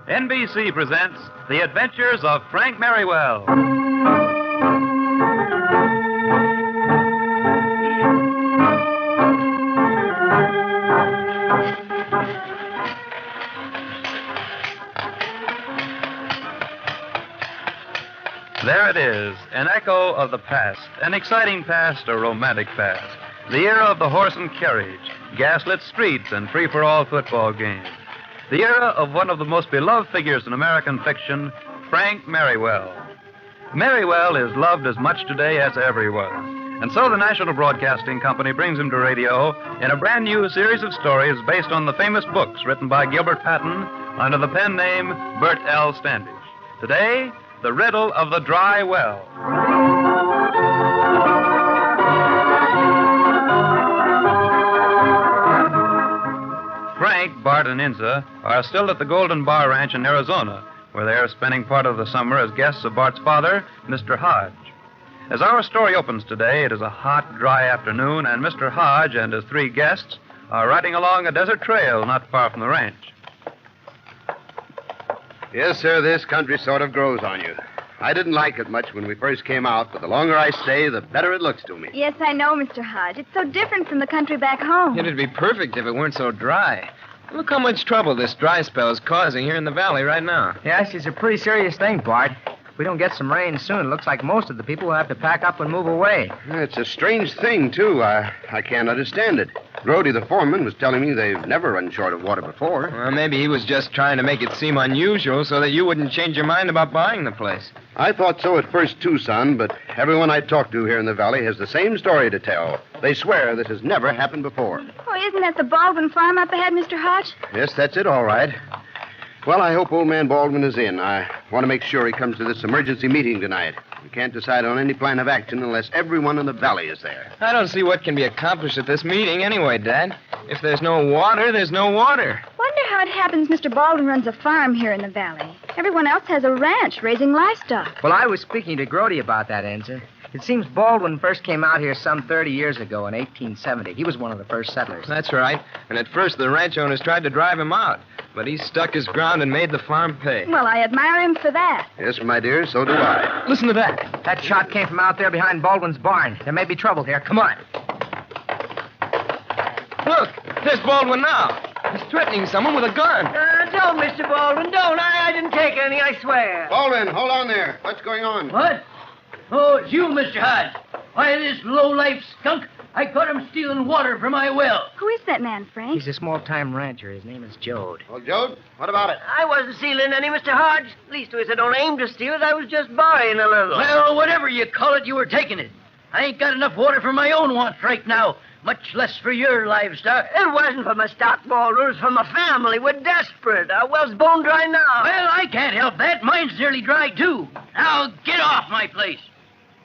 NBC presents The Adventures of Frank Merriwell. There it is, an echo of the past, an exciting past, a romantic past. The era of the horse and carriage, gaslit streets, and free-for-all football games. The era of one of the most beloved figures in American fiction, Frank Merriwell. Merriwell is loved as much today as ever he was. And so the National Broadcasting Company brings him to radio in a brand new series of stories based on the famous books written by Gilbert Patton under the pen name Bert L. Standish. Today, The Riddle of the Dry Well. Frank, Bart, and Inza are still at the Golden Bar Ranch in Arizona, where they are spending part of the summer as guests of Bart's father, Mr. Hodge. As our story opens today, it is a hot, dry afternoon, and Mr. Hodge and his three guests are riding along a desert trail not far from the ranch. Yes, sir, this country sort of grows on you. I didn't like it much when we first came out, but the longer I stay, the better it looks to me. Yes, I know, Mr. Hodge. It's so different from the country back home. It'd be perfect if it weren't so dry. Look how much trouble this dry spell is causing here in the valley right now. Yes, it's a pretty serious thing, Bart. If we don't get some rain soon, it looks like most of the people will have to pack up and move away. It's a strange thing, too. I can't understand it. Grody, the foreman, was telling me they've never run short of water before. Well, maybe he was just trying to make it seem unusual so that you wouldn't change your mind about buying the place. I thought so at first, too, son, but everyone I talk to here in the valley has the same story to tell. They swear this has never happened before. Oh, isn't that the Baldwin farm up ahead, Mr. Hodge? Yes, that's it, all right. Well, I hope old man Baldwin is in. I want to make sure he comes to this emergency meeting tonight. We can't decide on any plan of action unless everyone in the valley is there. I don't see what can be accomplished at this meeting anyway, Dad. If there's no water, there's no water. Wonder how it happens Mr. Baldwin runs a farm here in the valley. Everyone else has a ranch raising livestock. Well, I was speaking to Grody about that, Enza. It seems Baldwin first came out here some 30 years ago in 1870. He was one of the first settlers. That's right. And at first, the ranch owners tried to drive him out. But he stuck his ground and made the farm pay. Well, I admire him for that. Yes, my dear, so do I. Listen to that. That shot came from out there behind Baldwin's barn. There may be trouble here. Come on. Look, there's Baldwin now. He's threatening someone with a gun. Don't, Mr. Baldwin, don't. I didn't take any, I swear. Baldwin, hold on there. What's going on? What? Oh, it's you, Mr. Hodge. Why, this low-life skunk, I caught him stealing water from my well. Who is that man, Frank? He's a small-time rancher. His name is Jode. Well, Joe, what about it? I wasn't stealing any, Mr. Hodge. Leastways, I don't aim to steal it. I was just borrowing a little. Well, whatever you call it, you were taking it. I ain't got enough water for my own wants right now, much less for your livestock. It wasn't for my stock, Baldwin. It was for my family. We're desperate. Our well's bone dry now. Well, I can't help that. Mine's nearly dry, too. Now, get off my place.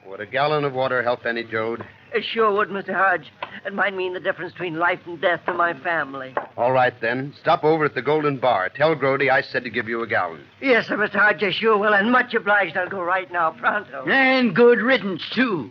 Would a gallon of water help any, Jode? It sure would, Mr. Hodge. It might mean the difference between life and death to my family. All right, then. Stop over at the Golden Bar. Tell Grody I said to give you a gallon. Yes, sir, Mr. Hodge, I sure will, and much obliged. I'll go right now, pronto. And good riddance, too.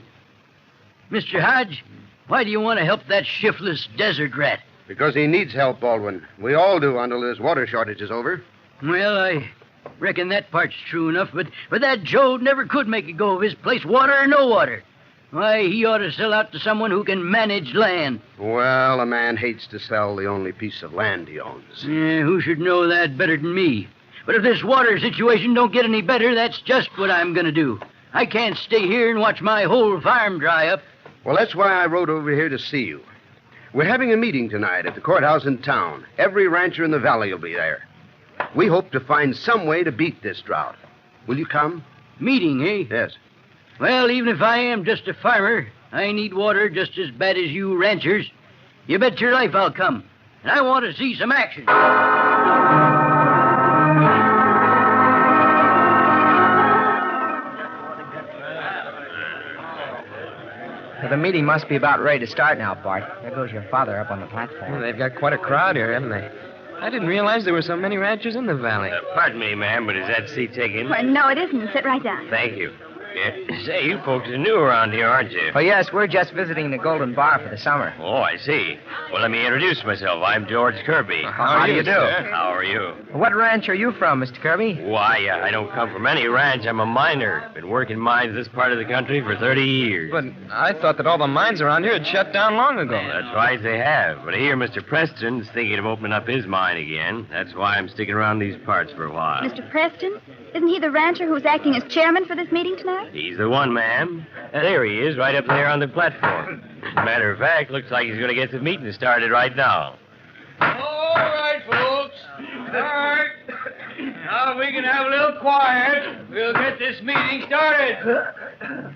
Mr. Hodge, why do you want to help that shiftless desert rat? Because he needs help, Baldwin. We all do until this water shortage is over. Well, I reckon that part's true enough, but that Jode never could make a go of his place, water or no water. Why, he ought to sell out to someone who can manage land. Well, a man hates to sell the only piece of land he owns. Yeah, who should know that better than me? But if this water situation don't get any better, that's just what I'm going to do. I can't stay here and watch my whole farm dry up. Well, that's why I rode over here to see you. We're having a meeting tonight at the courthouse in town. Every rancher in the valley will be there. We hope to find some way to beat this drought. Will you come? Meeting, eh? Yes. Well, even if I am just a farmer, I need water just as bad as you ranchers. You bet your life I'll come. And I want to see some action. Well, the meeting must be about ready to start now, Bart. There goes your father up on the platform. Well, they've got quite a crowd here, haven't they? I didn't realize there were so many ranchers in the valley. Pardon me, ma'am, but is that seat taken? Well, no, it isn't. Sit right down. Thank you. Yeah. Say, you folks are new around here, aren't you? Oh, yes, we're just visiting the Golden Bar for the summer. Oh, I see. Well, let me introduce myself. I'm George Kirby. How do you do? How are you? What ranch are you from, Mr. Kirby? Why, I don't come from any ranch. I'm a miner. Been working mines this part of the country for 30 years. But I thought that all the mines around here had shut down long ago. That's right, they have. But I hear Mr. Preston's thinking of opening up his mine again. That's why I'm sticking around these parts for a while. Mr. Preston? Isn't he the rancher who's acting as chairman for this meeting tonight? He's the one, ma'am. And there he is, right up there on the platform. As a matter of fact, looks like he's going to get the meeting started right now. All right, folks. All right. Now, if we can have a little quiet, we'll get this meeting started. Yeah,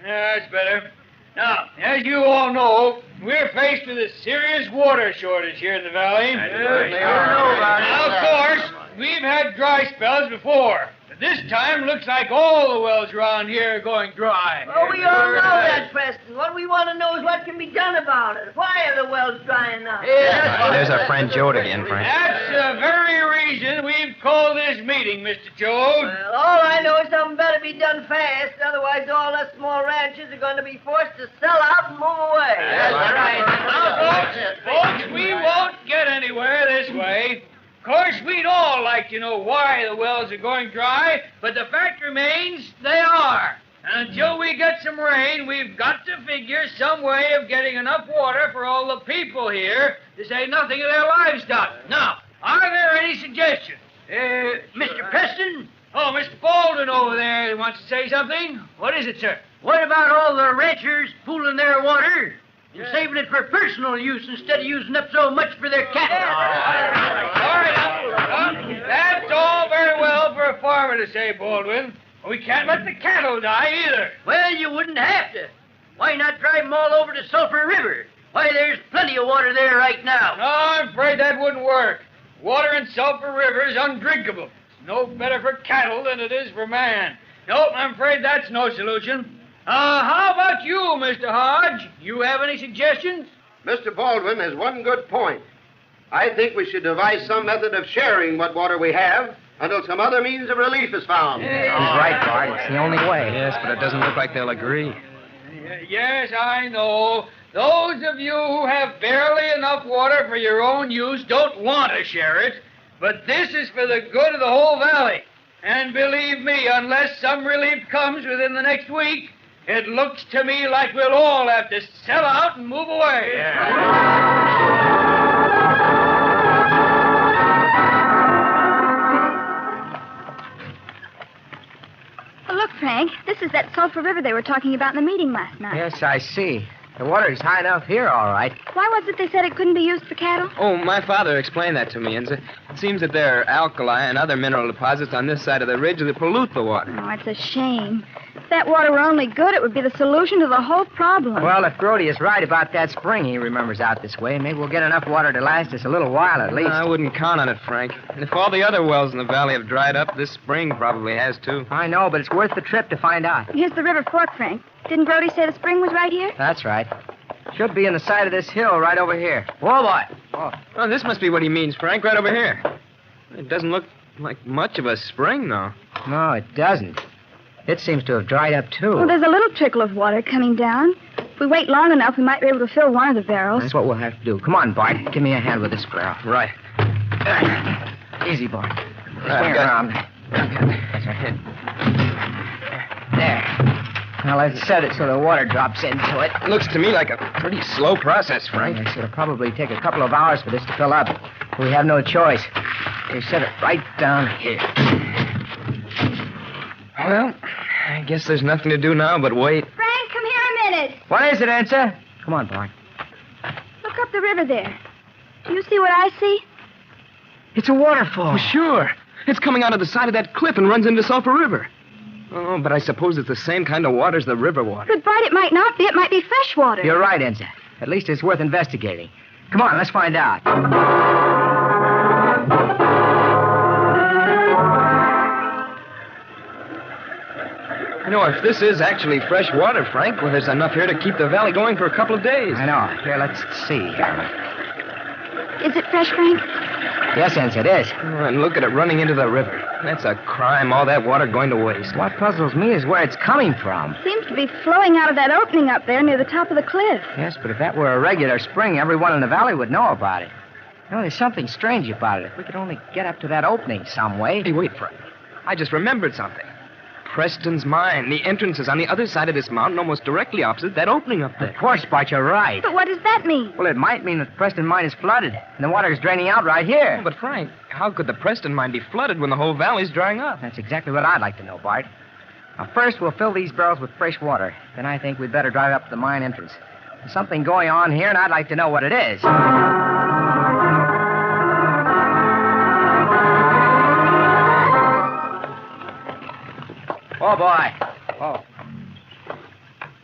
that's better. Now, as you all know, we're faced with a serious water shortage here in the valley. Now, of course, we've had dry spells before. But this time, looks like all the wells around here are going dry. Oh, we all know that, Preston. What we want to know is what can be done about it. Why are the wells drying up? There's our friend Jode again, Frank. That's the very reason we've called this meeting, Mr. Joe. Well, all I know is something better be done fast. Otherwise, all us small ranchers are going to be forced to sell out and move away. That's right. Now, folks, we won't get anywhere this way. Of course, we'd all like to know why the wells are going dry, but the fact remains they are. And until we get some rain, we've got to figure some way of getting enough water for all the people here, to say nothing of their livestock. Now, are there any suggestions? Mr. Preston? Oh, Mr. Baldwin over there wants to say something. What is it, sir? What about all the ranchers pooling their water and saving it for personal use instead of using up so much for their cattle? All right, now, that's all very well for a farmer to say, Baldwin. We can't let the cattle die either. Well, you wouldn't have to. Why not drive them all over to Sulphur River? Why, there's plenty of water there right now. No, I'm afraid that wouldn't work. Water in Sulphur River is undrinkable. It's no better for cattle than it is for man. Nope, I'm afraid that's no solution. How about you, Mr. Hodge? You have any suggestions? Mr. Baldwin has one good point. I think we should devise some method of sharing what water we have until some other means of relief is found. He's right, Bart. It's the only way. Yes, but it doesn't look like they'll agree. Yes, I know. Those of you who have barely enough water for your own use don't want to share it. But this is for the good of the whole valley. And believe me, unless some relief comes within the next week, it looks to me like we'll all have to sell out and move away. Oh, look, Frank, this is that Sulphur River they were talking about in the meeting last night. Yes, I see. The water's high enough here, all right. Why was it they said it couldn't be used for cattle? Oh, my father explained that to me, and it seems that there are alkali and other mineral deposits on this side of the ridge that pollute the water. Oh, it's a shame. If that water were only good, it would be the solution to the whole problem. Well, if Grody is right about that spring he remembers out this way, maybe we'll get enough water to last us a little while at least. I wouldn't count on it, Frank. And if all the other wells in the valley have dried up, this spring probably has, too. I know, but it's worth the trip to find out. Here's the river fork, Frank. Didn't Brody say the spring was right here? That's right. Should be in the side of this hill right over here. Whoa, boy. Oh, this must be what he means, Frank, right over here. It doesn't look like much of a spring, though. No, it doesn't. It seems to have dried up, too. Well, there's a little trickle of water coming down. If we wait long enough, we might be able to fill one of the barrels. That's what we'll have to do. Come on, Bart. Give me a hand with this barrel. Right. Easy, Bart. Swing Right, around. That's right. There. Now, let's set it so the water drops into it. Looks to me like a pretty slow process, Frank. Yes, it'll probably take a couple of hours for this to fill up. We have no choice. We set it right down here. Well, I guess there's nothing to do now but wait. Frank, come here a minute. What is it, Ensa? Come on, Bart. Look up the river there. Do you see what I see? It's a waterfall. Oh, sure. It's coming out of the side of that cliff and runs into Sulphur River. Oh, but I suppose it's the same kind of water as the river water. But, Bart, it might not be. It might be fresh water. You're right, Ensa. At least it's worth investigating. Come on, let's find out. You know, if this is actually fresh water, Frank, well, there's enough here to keep the valley going for a couple of days. I know. Here, let's see. Is it fresh, Frank? Yes, Ensa, it is. Oh, and look at it running into the river. That's a crime, all that water going to waste. What puzzles me is where it's coming from. Seems to be flowing out of that opening up there near the top of the cliff. Yes, but if that were a regular spring, everyone in the valley would know about it. You know, there's something strange about it. If we could only get up to that opening some way. Hey, wait, Frank. I just remembered something. Preston's mine. The entrance is on the other side of this mountain, almost directly opposite that opening up there. Of course, Bart, you're right. But what does that mean? Well, it might mean that the Preston mine is flooded, and the water is draining out right here. But, Frank, how could the Preston mine be flooded when the whole valley's drying up? That's exactly what I'd like to know, Bart. Now, first, we'll fill these barrels with fresh water. Then I think we'd better drive up to the mine entrance. There's something going on here, and I'd like to know what it is. Oh, boy. Oh.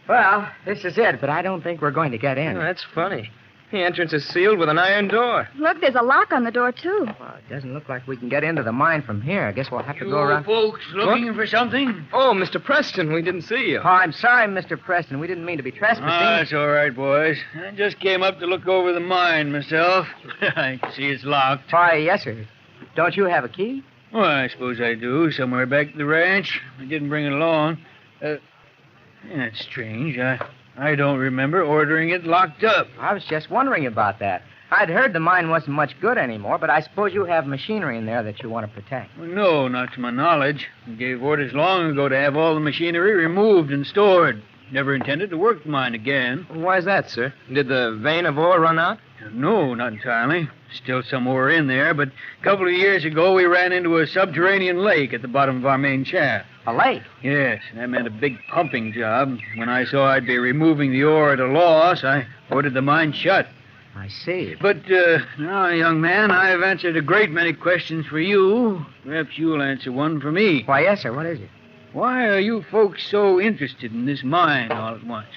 Well, this is it, but I don't think we're going to get in. Oh, that's funny. The entrance is sealed with an iron door. Look, there's a lock on the door, too. Well, it doesn't look like we can get into the mine from here. I guess we'll have to go around. Folks looking for something? Oh, Mr. Preston, we didn't see you. Oh, I'm sorry, Mr. Preston. We didn't mean to be trespassing. That's all right, boys. I just came up to look over the mine myself. I can see it's locked. Why, yes, sir. Don't you have a key? Well, I suppose I do, somewhere back at the ranch. I didn't bring it along. That's strange. I don't remember ordering it locked up. I was just wondering about that. I'd heard the mine wasn't much good anymore, but I suppose you have machinery in there that you want to protect. Well, no, not to my knowledge. I gave orders long ago to have all the machinery removed and stored. Never intended to work the mine again. Why is that, sir? Did the vein of ore run out? No, not entirely. Still some ore in there, but a couple of years ago we ran into a subterranean lake at the bottom of our main shaft. A lake? Yes, that meant a big pumping job. When I saw I'd be removing the ore at a loss, I ordered the mine shut. I see. But now, young man, I've answered a great many questions for you. Perhaps you'll answer one for me. Why, yes, sir. What is it? Why are you folks so interested in this mine all at once?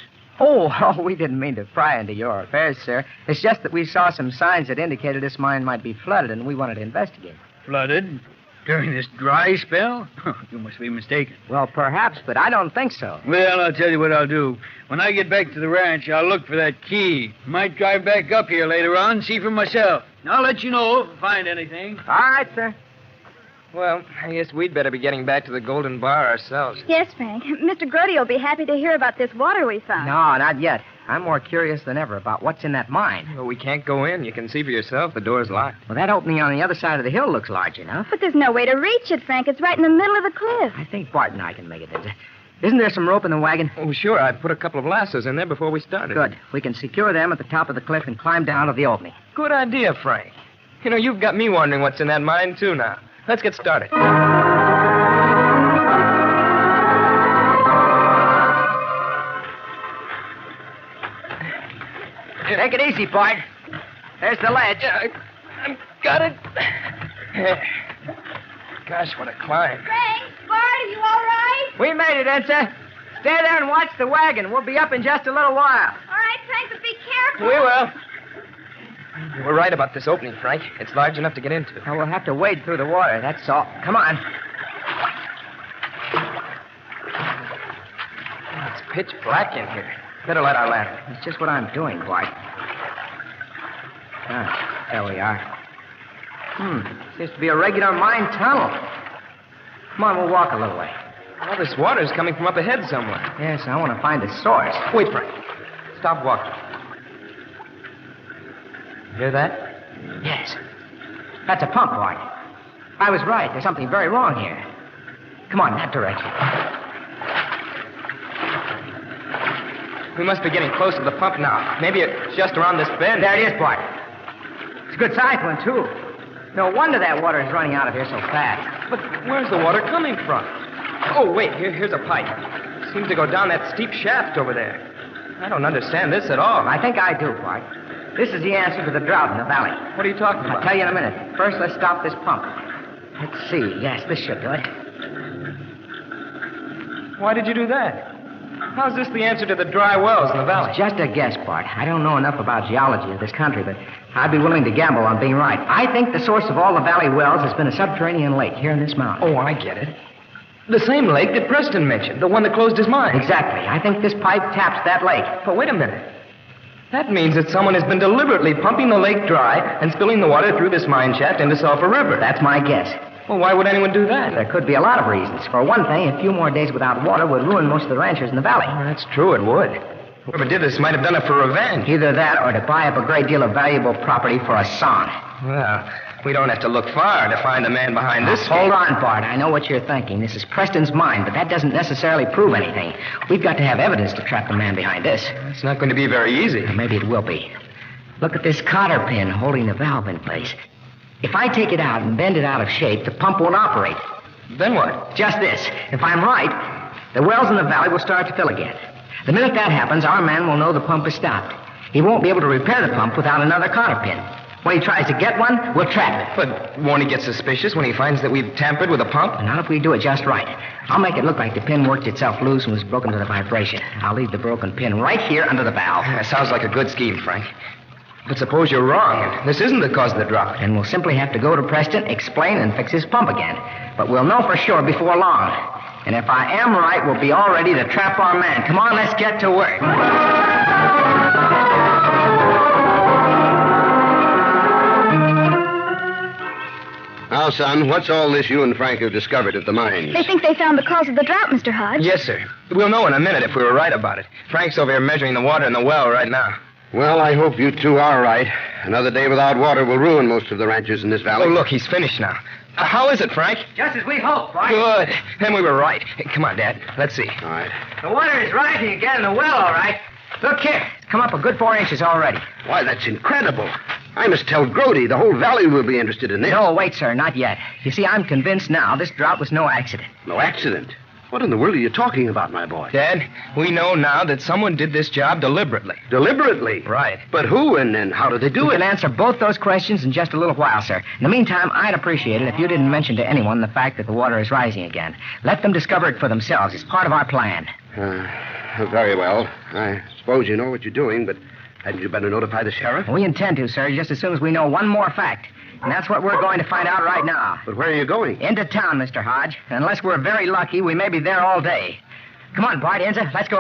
Oh, we didn't mean to pry into your affairs, sir. It's just that we saw some signs that indicated this mine might be flooded, and we wanted to investigate. Flooded? During this dry spell? You must be mistaken. Well, perhaps, but I don't think so. Well, I'll tell you what I'll do. When I get back to the ranch, I'll look for that key. Might drive back up here later on, see for myself. I'll let you know if I find anything. All right, sir. Well, I guess we'd better be getting back to the Golden Bar ourselves. Yes, Frank. Mr. Grody will be happy to hear about this water we found. No, not yet. I'm more curious than ever about what's in that mine. Well, we can't go in. You can see for yourself. The door's locked. Well, that opening on the other side of the hill looks large enough. But there's no way to reach it, Frank. It's right in the middle of the cliff. I think Bart and I can make it. Isn't there some rope in the wagon? Oh, sure. I put a couple of lassos in there before we started. Good. We can secure them at the top of the cliff and climb down to the opening. Good idea, Frank. You know, you've got me wondering what's in that mine, too, now. Let's get started. Take it easy, Bart. There's the ledge. I've got it. Gosh, what a climb. Frank, Bart, are you all right? We made it, Ensa. Stay there and watch the wagon. We'll be up in just a little while. All right, Frank, but be careful. We will. You were right about this opening, Frank. It's large enough to get into. Now, we'll have to wade through the water, that's all. Come on. It's pitch black in here. Better light our lantern. That's just what I'm doing, Bart. Ah, there we are. Seems to be a regular mine tunnel. Come on, we'll walk a little way. All this water's coming from up ahead somewhere. Yes, I want to find the source. Wait, Frank. Stop walking. Hear that? Yes. That's a pump, Bart. I was right. There's something very wrong here. Come on, that direction. We must be getting close to the pump now. Maybe it's just around this bend. There it is, Bart. It's a good sized one, too. No wonder that water is running out of here so fast. But where's the water coming from? Oh, wait, here's a pipe. Seems to go down that steep shaft over there. I don't understand this at all. I think I do, Bart. This is the answer to the drought in the valley. What are you talking about? I'll tell you in a minute. First, let's stop this pump. Let's see. Yes, this should do it. Why did you do that? How's this the answer to the dry wells in the valley? It's just a guess, Bart. I don't know enough about geology of this country, but I'd be willing to gamble on being right. I think the source of all the valley wells has been a subterranean lake here in this mountain. Oh, I get it. The same lake that Preston mentioned, the one that closed his mine. Exactly. I think this pipe taps that lake. But wait a minute. That means that someone has been deliberately pumping the lake dry and spilling the water through this mine shaft into Sulphur River. That's my guess. Well, why would anyone do that? There could be a lot of reasons. For one thing, a few more days without water would ruin most of the ranchers in the valley. Well, that's true, it would. Whoever did this might have done it for revenge. Either that or to buy up a great deal of valuable property for a son. Well, we don't have to look far to find the man behind this. Hold on, Bart. I know what you're thinking. This is Preston's mine, but that doesn't necessarily prove anything. We've got to have evidence to trap the man behind this. It's not going to be very easy. Or maybe it will be. Look at this cotter pin holding the valve in place. If I take it out and bend it out of shape, the pump won't operate. Then what? Just this. If I'm right, the wells in the valley will start to fill again. The minute that happens, our man will know the pump is stopped. He won't be able to repair the pump without another cotter pin. When he tries to get one, we'll trap it. But won't he get suspicious when he finds that we've tampered with a pump? And not if we do it just right. I'll make it look like the pin worked itself loose and was broken to the vibration. I'll leave the broken pin right here under the valve. That sounds like a good scheme, Frank. But suppose you're wrong, and this isn't the cause of the drop. Then we'll simply have to go to Preston, explain, and fix his pump again. But we'll know for sure before long. And if I am right, we'll be all ready to trap our man. Come on, let's get to work. Now, son, what's all this you and Frank have discovered at the mines? They think they found the cause of the drought, Mr. Hodge. Yes, sir. We'll know in a minute if we were right about it. Frank's over here measuring the water in the well right now. Well, I hope you two are right. Another day without water will ruin most of the ranches in this valley. Oh, look, he's finished now. How is it, Frank? Just as we hoped, Frank. Good. Then we were right. Hey, come on, Dad. Let's see. All right. The water is rising again in the well, all right. Look here. It's come up a good 4 inches already. Why, that's incredible. I must tell Grody. The whole valley will be interested in this. No, wait, sir, not yet. You see, I'm convinced now this drought was no accident. No accident? What in the world are you talking about, my boy? Dad, we know now that someone did this job deliberately. Deliberately? Right. But who and how did they do We it? can answer both those questions in just a little while, sir. In the meantime, I'd appreciate it if you didn't mention to anyone the fact that the water is rising again. Let them discover it for themselves. It's part of our plan. Very well. I suppose you know what you're doing, but hadn't you better notify the sheriff? We intend to, sir, just as soon as we know one more fact. And that's what we're going to find out right now. But where are you going? Into town, Mr. Hodge. Unless we're very lucky, we may be there all day. Come on, Bart Enza, let's go.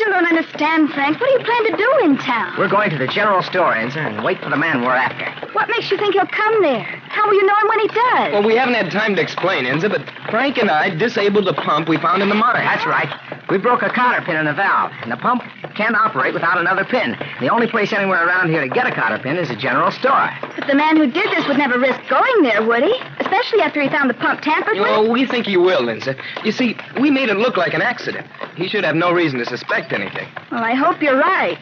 I don't understand, Frank. What do you plan to do in town? We're going to the general store, Enza, and wait for the man we're after. What makes you think he'll come there? How will you know him when he does? Well, we haven't had time to explain, Enza, but Frank and I disabled the pump we found in the mine. That's right. We broke a cotter pin in the valve, and the pump can't operate without another pin. The only place anywhere around here to get a cotter pin is a general store. But the man who did this would never risk going there, would he? Especially after he found the pump tampered with? Oh, we think he will, Enza. You see, we made it look like an accident. He should have no reason to suspect anything. Well, I hope you're right.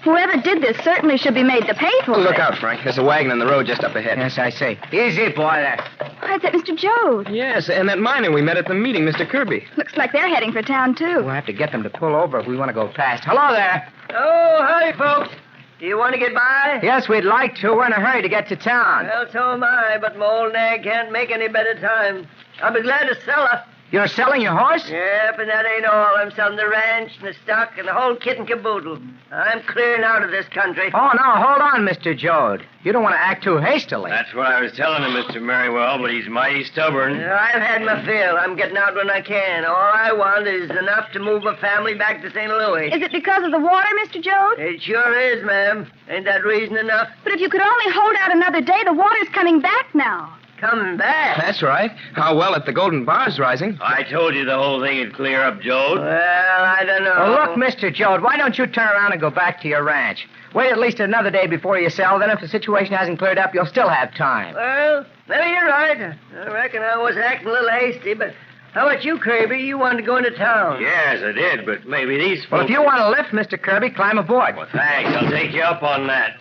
Whoever did this certainly should be made to pay for it. Look out, Frank. There's a wagon on the road just up ahead. Yes, I see. Easy, boy, there. Why, is that Mr. Jode? Yes, and that miner we met at the meeting, Mr. Kirby. Looks like they're heading for town, too. We'll have to get them to pull over if we want to go fast. Hello there. Oh, howdy, folks. Do you want to get by? Yes, we'd like to. We're in a hurry to get to town. Well, so am I, but my old nag can't make any better time. I'll be glad to sell her. You're selling your horse? Yep, and that ain't all. I'm selling the ranch and the stock and the whole kit and caboodle. I'm clearing out of this country. Oh, no, hold on, Mr. Jode. You don't want to act too hastily. That's what I was telling him, Mr. Merriwell, but he's mighty stubborn. I've had my fill. I'm getting out when I can. All I want is enough to move my family back to St. Louis. Is it because of the water, Mr. Jode? It sure is, ma'am. Ain't that reason enough? But if you could only hold out another day, the water's coming back now. Coming back? That's right. How well at the Golden Bar's rising. I told you the whole thing would clear up, Jode. Well, I don't know. Oh, look, Mr. Jode, why don't you turn around and go back to your ranch? Wait at least another day before you sell. Then if the situation hasn't cleared up, you'll still have time. Well, maybe you're right. I reckon I was acting a little hasty, but how about you, Kirby? You wanted to go into town. Yes, I did, but maybe these folks... Well, if you want to lift, Mr. Kirby, climb aboard. Well, thanks. I'll take you up on that.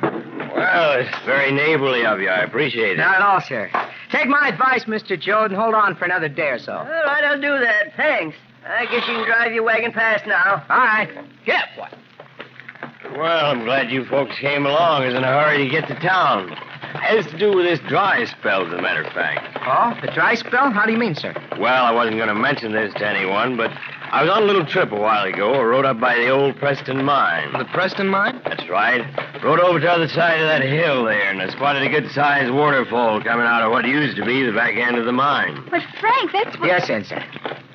Well, it's very neighborly of you. I appreciate it. Not at all, sir. Take my advice, Mr. Jode, and hold on for another day or so. All right, I'll do that. Thanks. I guess you can drive your wagon past now. All right. Get up, boy. Well, I'm glad you folks came along. I was in a hurry to get to town. It has to do with this dry spell, as a matter of fact. Oh, the dry spell? How do you mean, sir? Well, I wasn't going to mention this to anyone, but I was on a little trip a while ago. I rode up by the old Preston mine. The Preston mine? That's right. Rode over to the other side of that hill there, and I spotted a good-sized waterfall coming out of what used to be the back end of the mine. But, Frank, that's what... Yes, Ensign.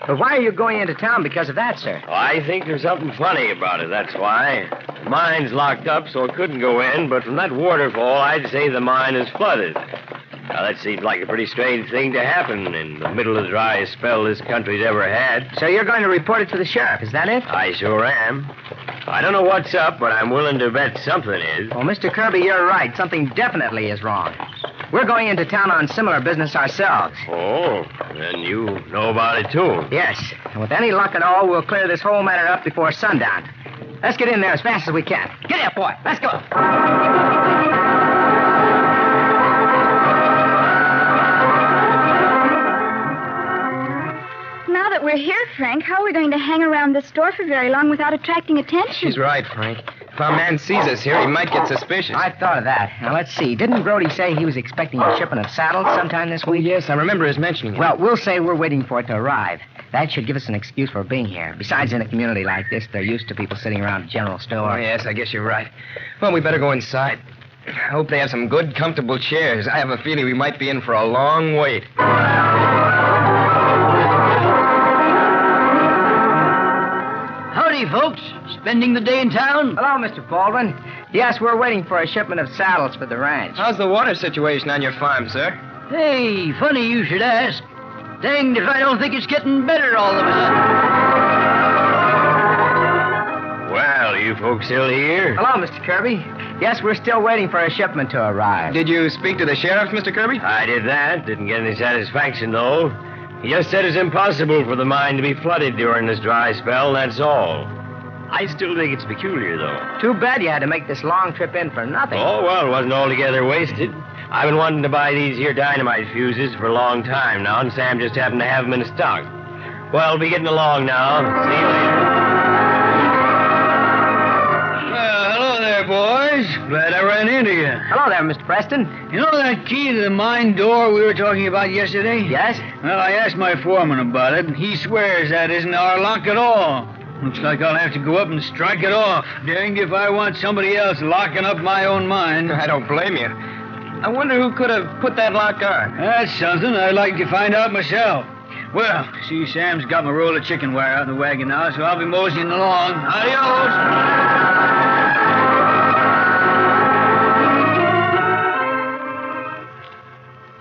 But why are you going into town because of that, sir? Oh, I think there's something funny about it, that's why. The mine's locked up, so it couldn't go in, but from that waterfall, I'd say the mine is flooded. Now, that seems like a pretty strange thing to happen in the middle of the driest spell this country's ever had. So you're going to report it to the sheriff, is that it? I sure am. I don't know what's up, but I'm willing to bet something is. Well, Mr. Kirby, you're right. Something definitely is wrong. We're going into town on similar business ourselves. Oh, then you know about it, too. Yes. And with any luck at all, we'll clear this whole matter up before sundown. Let's get in there as fast as we can. Get up, boy. Let's go. Now that we're here, Frank, how are we going to hang around this store for very long without attracting attention? She's right, Frank. If our man sees us here, he might get suspicious. I thought of that. Now, let's see. Didn't Brody say he was expecting a shipment of saddles sometime this week? Yes, I remember his mentioning it. Well, we'll say we're waiting for it to arrive. That should give us an excuse for being here. Besides, in a community like this, they're used to people sitting around a general store. Oh, yes, I guess you're right. Well, we better go inside. I hope they have some good, comfortable chairs. I have a feeling we might be in for a long wait. Howdy, folks. Spending the day in town? Hello, Mr. Baldwin. Yes, we're waiting for a shipment of saddles for the ranch. How's the water situation on your farm, sir? Hey, funny you should ask. Danged if I don't think it's getting better all of a sudden. Well, you folks still here? Hello, Mr. Kirby. Yes, we're still waiting for a shipment to arrive. Did you speak to the sheriff, Mr. Kirby? I did that. Didn't get any satisfaction, though. He just said it's impossible for the mine to be flooded during this dry spell, that's all. I still think it's peculiar, though. Too bad you had to make this long trip in for nothing. Oh, well, it wasn't altogether wasted. I've been wanting to buy these here dynamite fuses for a long time now, and Sam just happened to have them in stock. Well, we'll be getting along now. See you later. Hello there, boys. Glad I ran into you. Hello there, Mr. Preston. You know that key to the mine door we were talking about yesterday? Yes? Well, I asked my foreman about it, and he swears that isn't our lock at all. Looks like I'll have to go up and strike it off. Danged if I want somebody else locking up my own mine. I don't blame you. I wonder who could have put that lock on. That's something I'd like to find out myself. Well, see, Sam's got my roll of chicken wire out in the wagon now, so I'll be moseying along. Adios!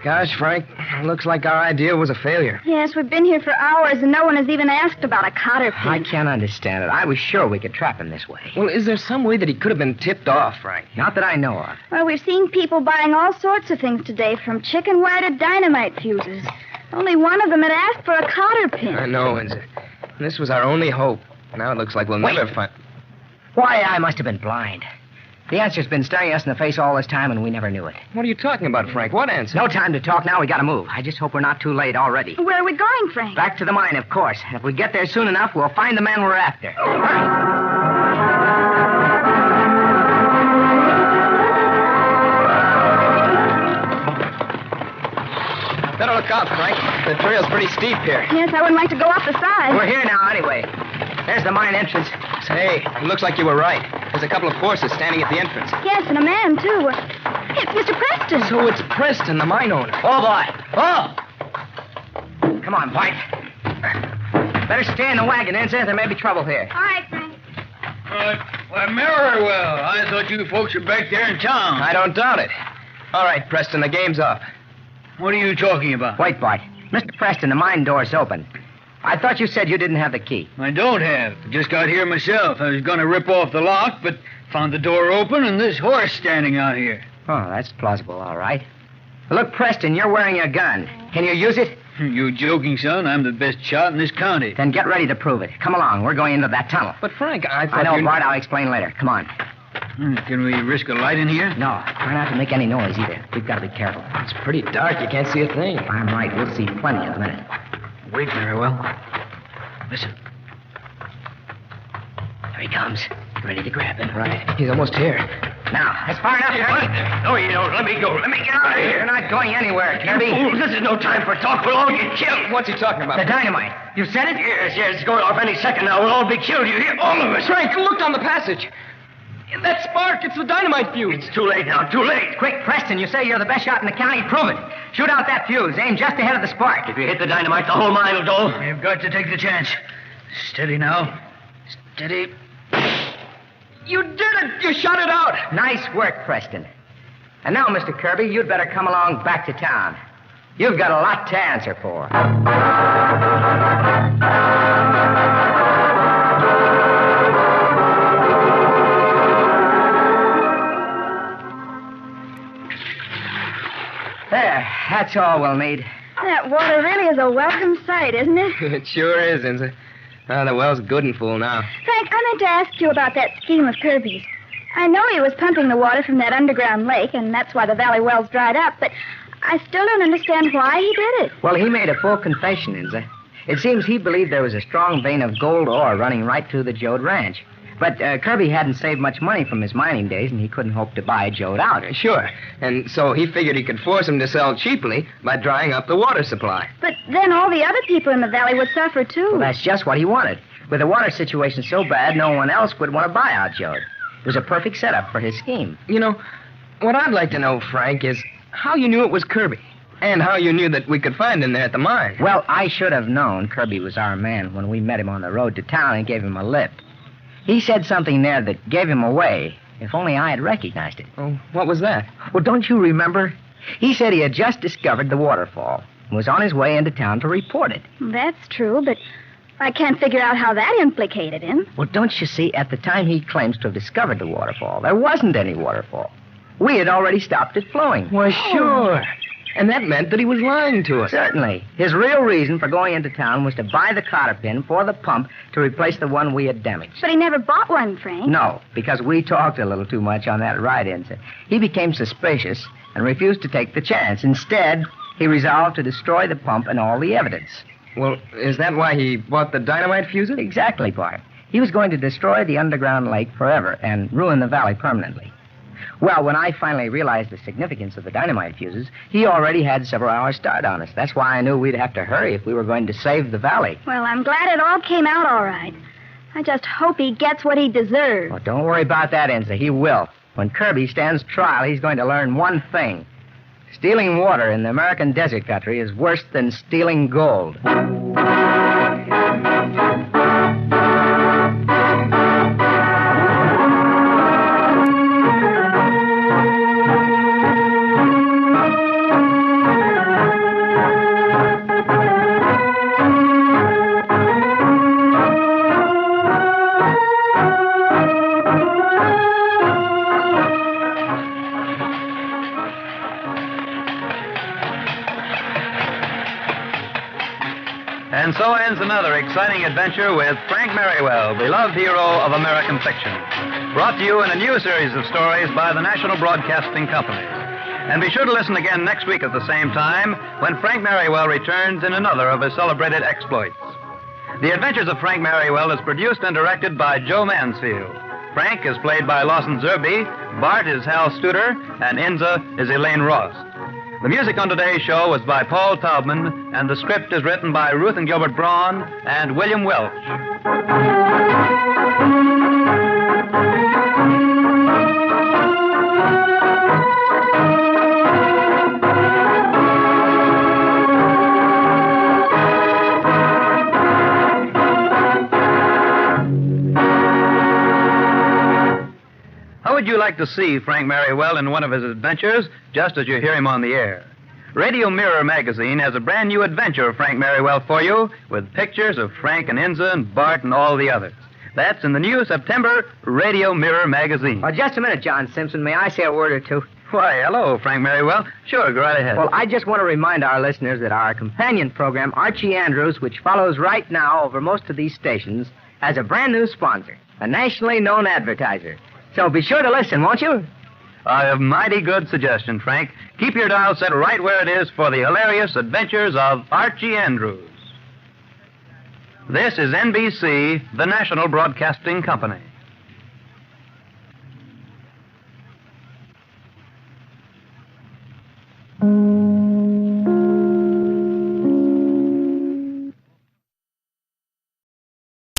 Gosh, Frank, looks like our idea was a failure. Yes, we've been here for hours, and no one has even asked about a cotter pin. I can't understand it. I was sure we could trap him this way. Well, is there some way that he could have been tipped off, Frank? Not that I know of. Well, we've seen people buying all sorts of things today, from chicken wire to dynamite fuses. Only one of them had asked for a cotter pin. I know, and this was our only hope. Now it looks like we'll never find... Why, I must have been blind. The answer's been staring us in the face all this time, and we never knew it. What are you talking about, Frank? What answer? No time to talk now. We gotta move. I just hope we're not too late already. Where are we going, Frank? Back to the mine, of course. And if we get there soon enough, we'll find the man we're after. Hurry. Better look out, Frank. The trail's pretty steep here. Yes, I wouldn't like to go up the side. We're here now, anyway. There's the mine entrance. Say, it looks like you were right. There's a couple of horses standing at the entrance. Yes, and a man, too. It's Mr. Preston. So it's Preston, the mine owner. Oh, boy. Oh! Come on, White. Better stay in the wagon, Ensign. There may be trouble here. All right, Frank. Why, Merriwell, I thought you folks were back there in town. I don't doubt it. All right, Preston, the game's up. What are you talking about? Wait, Bart. Mr. Preston, the mine door's open. I thought you said you didn't have the key. I don't have. Just got here myself. I was going to rip off the lock, but found the door open and this horse standing out here. Oh, that's plausible, all right. Look, Preston, you're wearing a gun. Can you use it? You joking, son? I'm the best shot in this county. Then get ready to prove it. Come along. We're going into that tunnel. But, Frank, I thought I know, you... Bart. I'll explain later. Come on. Can we risk a light in here? No. Try not to make any noise, either. We've got to be careful. It's pretty dark. You can't see a thing. I'm right. We'll see plenty in a minute. Wait, Merriwell. Listen. There he comes. Get ready to grab him. Right. He's almost here. Now, that's far enough. No, you don't. Let me go. Let me get out of You're here. not going anywhere, Kirby. Fools, this is no time for talk. We'll all get killed. What's he talking about? The dynamite. You said it? Yes, it's going off any second now. We'll all be killed. You hear? All of us. Frank, look down the passage. That spark, it's the dynamite fuse. It's too late now, too late. Quick, Preston, you say you're the best shot in the county. Prove it. Shoot out that fuse. Aim just ahead of the spark. If you hit the dynamite, the whole mine will go. You've got to take the chance. Steady now. Steady. You did it. You shot it out. Nice work, Preston. And now, Mr. Kirby, you'd better come along back to town. You've got a lot to answer for. There, that's all we'll need. That water really is a welcome sight, isn't it? It sure is, Inza. The well's good and full now. Frank, I meant to ask you about that scheme of Kirby's. I know he was pumping the water from that underground lake, and that's why the valley well's dried up, but I still don't understand why he did it. Well, he made a full confession, Inza. It seems he believed there was a strong vein of gold ore running right through the Jode Ranch. But Kirby hadn't saved much money from his mining days, and he couldn't hope to buy Jode out. Sure. And so he figured he could force him to sell cheaply by drying up the water supply. But then all the other people in the valley would suffer, too. Well, that's just what he wanted. With the water situation so bad, no one else would want to buy out Jode. It was a perfect setup for his scheme. You know, what I'd like to know, Frank, is how you knew it was Kirby. And how you knew that we could find him there at the mine. Well, I should have known Kirby was our man when we met him on the road to town and gave him a lift. He said something there that gave him away. If only I had recognized it. Oh, what was that? Well, don't you remember? He said he had just discovered the waterfall and was on his way into town to report it. That's true, but I can't figure out how that implicated him. Well, don't you see, at the time he claims to have discovered the waterfall, there wasn't any waterfall. We had already stopped it flowing. Why, sure. And that meant that he was lying to us. Certainly. His real reason for going into town was to buy the cotter pin for the pump to replace the one we had damaged. But he never bought one, Frank. No, because we talked a little too much on that ride-in. He became suspicious and refused to take the chance. Instead, he resolved to destroy the pump and all the evidence. Well, is that why he bought the dynamite fuses? Exactly, Bart. He was going to destroy the underground lake forever and ruin the valley permanently. Well, when I finally realized the significance of the dynamite fuses, he already had several hours start on us. That's why I knew we'd have to hurry if we were going to save the valley. Well, I'm glad it all came out all right. I just hope he gets what he deserves. Well, don't worry about that, Enza. He will. When Kirby stands trial, he's going to learn one thing. Stealing water in the American desert country is worse than stealing gold. And so ends another exciting adventure with Frank Merriwell, beloved hero of American fiction. Brought to you in a new series of stories by the National Broadcasting Company. And be sure to listen again next week at the same time when Frank Merriwell returns in another of his celebrated exploits. The Adventures of Frank Merriwell is produced and directed by Joe Mansfield. Frank is played by Lawson Zerbe, Bart is Hal Studer, and Inza is Elaine Rostas. The music on today's show was by Paul Taubman, and the script is written by Ruth and Gilbert Braun and William Welch. How would you like to see Frank Merriwell in one of his adventures, just as you hear him on the air? Radio Mirror magazine has a brand new adventure of Frank Merriwell for you, with pictures of Frank and Inza and Bart and all the others. That's in the new September Radio Mirror magazine. Well, just a minute, John Simpson. May I say a word or two? Why, hello, Frank Merriwell. Sure, go right ahead. Well, I just want to remind our listeners that our companion program, Archie Andrews, which follows right now over most of these stations, has a brand new sponsor, a nationally known advertiser. So be sure to listen, won't you? A mighty good suggestion, Frank. Keep your dial set right where it is for the hilarious adventures of Archie Andrews. This is NBC, the National Broadcasting Company.